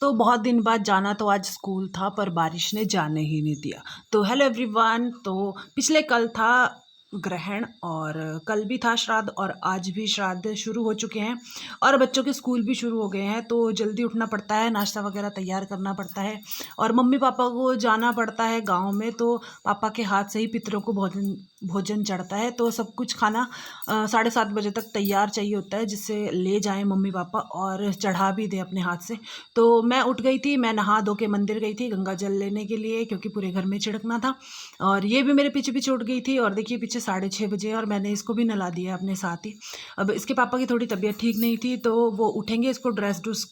तो बहुत दिन बाद जाना तो आज स्कूल था, पर बारिश ने जाने ही नहीं दिया। तो हेलो एवरीवन, तो पिछले कल था ग्रहण और कल भी था श्राद्ध और आज भी श्राद्ध शुरू हो चुके हैं और बच्चों के स्कूल भी शुरू हो गए हैं। तो जल्दी उठना पड़ता है, नाश्ता वगैरह तैयार करना पड़ता है और मम्मी पापा को जाना पड़ता है गांव में। तो पापा के हाथ से ही पितरों को भोजन भोजन चढ़ता है। तो सब कुछ खाना 7:30 बजे तक तैयार चाहिए होता है, जिससे ले जाएं मम्मी पापा और चढ़ा भी दें अपने हाथ से। तो मैं उठ गई थी, मैं नहा धो के मंदिर गई थी गंगा जल लेने के लिए, क्योंकि पूरे घर में छिड़कना था। और ये भी मेरे पीछे पीछे उठ गई थी और देखिए पीछे 6:30 बजे और मैंने इसको भी नला दिया अपने साथ ही। अब इसके पापा की थोड़ी तबीयत ठीक नहीं थी, तो वो उठेंगे, इसको ड्रेस ड्रेस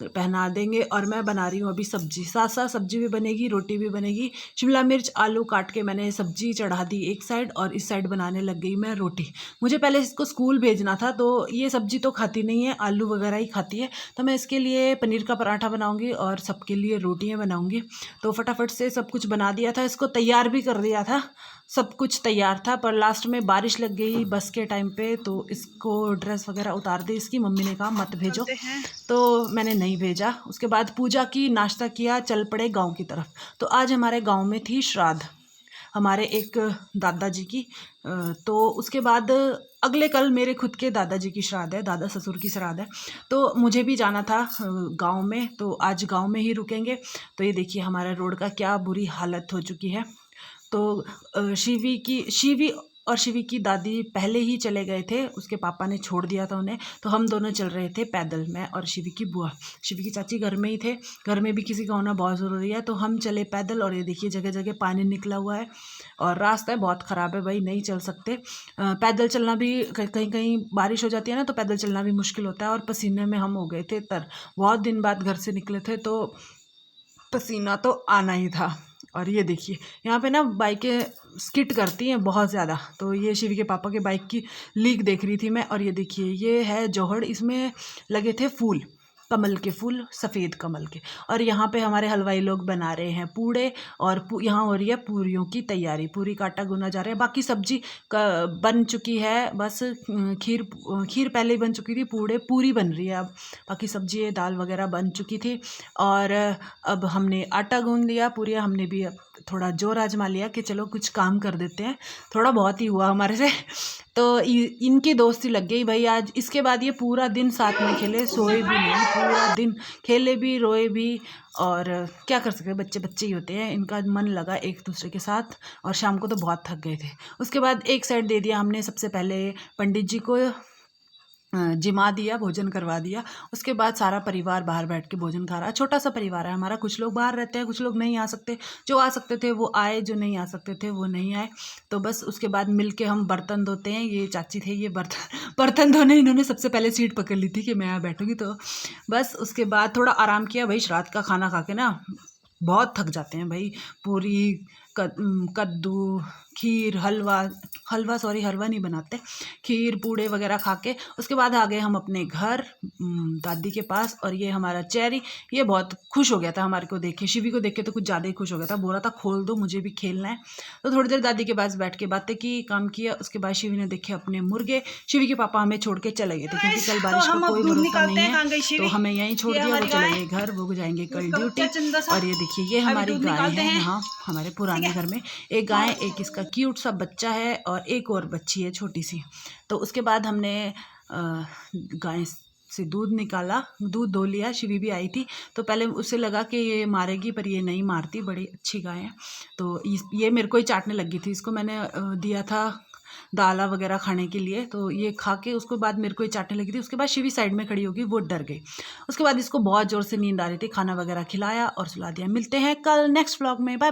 पहना देंगे और मैं बना रही हूँ अभी सब्जी। साथ साथ सब्जी भी बनेगी, रोटी भी बनेगी। शिमला मिर्च आलू काट के मैंने सब्जी चढ़ा दी एक साइड और इस साइड बनाने लग गई मैं रोटी। मुझे पहले इसको स्कूल भेजना था, तो ये सब्जी तो खाती नहीं है, आलू वगैरह ही खाती है। तो मैं इसके लिए पनीर का पराठा बनाऊंगी और सबके लिए रोटियां बनाऊंगी। तो फटाफट से सब कुछ बना दिया था, इसको तैयार भी कर दिया था, सब कुछ तैयार था। पर लास्ट में बारिश लग गई बस के टाइम पे, तो इसको ड्रेस वगैरह उतार दी इसकी। मम्मी ने कहा मत भेजो, तो मैंने नहीं भेजा। उसके बाद पूजा की, नाश्ता किया, चल पड़े गांव की तरफ। तो आज हमारे गांव में थी श्राद्ध हमारे एक दादाजी की। तो उसके बाद अगले कल मेरे खुद के दादाजी की श्राद्ध है, दादा ससुर की श्राद्ध है। तो मुझे भी जाना था गांव में, तो आज गांव में ही रुकेंगे। तो ये देखिए हमारे रोड का क्या बुरी हालत हो चुकी है। तो शिवी और शिवी की दादी पहले ही चले गए थे, उसके पापा ने छोड़ दिया था उन्हें। तो हम दोनों चल रहे थे पैदल, मैं और शिवी की बुआ। शिवी की चाची घर में ही थे, घर में भी किसी का होना बहुत ज़रूरी है। तो हम चले पैदल और ये देखिए जगह जगह पानी निकला हुआ है और रास्ता बहुत ख़राब है भाई, नहीं चल सकते। पैदल चलना भी, कहीं कहीं बारिश हो जाती है ना, तो पैदल चलना भी मुश्किल होता है। और पसीने में हम हो गए थे तर, बहुत दिन बाद घर से निकले थे, तो पसीना तो आना ही था। और ये देखिए यहाँ पे ना बाइकें स्किट करती हैं बहुत ज़्यादा। तो ये शिवी के पापा के बाइक की लीक देख रही थी मैं। और ये देखिए ये है जोहड़, इसमें लगे थे फूल, कमल के फूल, सफ़ेद कमल के। और यहाँ पे हमारे हलवाई लोग बना रहे हैं पूड़े और यहाँ हो रही है पूरियों की तैयारी। पूरी का आटा गूना जा रहा है, बाकी सब्जी बन चुकी है, बस खीर खीर पहले ही बन चुकी थी, पूरी बन रही है अब। बाकी सब्जी दाल वगैरह बन चुकी थी और अब हमने आटा गूंद लिया। पूरियाँ हमने भी अब थोड़ा जोर आजमा लिया कि चलो कुछ काम कर देते हैं, थोड़ा बहुत ही हुआ हमारे से। तो इनकी दोस्ती लग गई भाई आज। इसके बाद ये पूरा दिन साथ में खेले, सोए भी नहीं, पूरा दिन खेले भी, रोए भी। और क्या कर सकते हैं, बच्चे बच्चे ही होते हैं। इनका मन लगा एक दूसरे के साथ और शाम को तो बहुत थक गए थे। उसके बाद एक साइड दे दिया हमने सबसे पहले पंडित जी को, जिमा दिया, भोजन करवा दिया। उसके बाद सारा परिवार बाहर बैठ के भोजन खा रहा है। छोटा सा परिवार है हमारा, कुछ लोग बाहर रहते हैं, कुछ लोग नहीं आ सकते। जो आ सकते थे वो आए, जो नहीं आ सकते थे वो नहीं आए। तो बस उसके बाद मिल के हम बर्तन धोते हैं। ये चाची थे, ये बर्तन धोने इन्होंने सबसे पहले सीट पकड़ ली थी कि मैं यहाँ बैठूंगी। तो बस उसके बाद थोड़ा आराम किया भाई। रात का खाना खा के ना बहुत थक जाते हैं भाई। पूरी कद्दू, खीर, हलवा सॉरी हलवा नहीं बनाते, खीर पूड़े वगैरह खा के उसके बाद आ गए हम अपने घर दादी के पास। और ये हमारा चेरी, ये बहुत खुश हो गया था हमारे को देख के, शिवी को देख के तो कुछ ज़्यादा ही खुश हो गया था, बोल रहा था खोल दो मुझे भी खेलना है। तो थोड़ी देर दादी के पास बैठ के बातें की, काम किया। उसके बाद शिवी ने देखे अपने मुर्गे। शिवी के पापा हमें छोड़ के चले गए थे, क्योंकि कल बारिश का कोई भरोसा नहीं है, तो हमें यहीं छोड़ दिया। वो चले गए घर, वो जाएंगे कल ड्यूटी। और ये देखिए ये हमारी गाय है यहाँ हमारे पुराने घर में। एक गाय, एक इसका क्यूट सा बच्चा है और एक और बच्ची है छोटी सी। तो उसके बाद हमने गाय से दूध निकाला, दूध धो लिया। शिवी भी आई थी, तो पहले उसे लगा कि ये मारेगी, पर ये नहीं मारती, बड़ी अच्छी गाय है। तो ये मेरे को ही चाटने लगी थी। इसको मैंने दिया था दाला वगैरह खाने के लिए, तो ये खा के उसके बाद मेरे को ही चाटने लगी थी। उसके बाद शिवी साइड में खड़ी होगी, वो डर गई। उसके बाद इसको बहुत ज़ोर से नींद आ रही थी, खाना वगैरह खिलाया और सुला दिया। मिलते हैं कल नेक्स्ट व्लॉग में, बाय।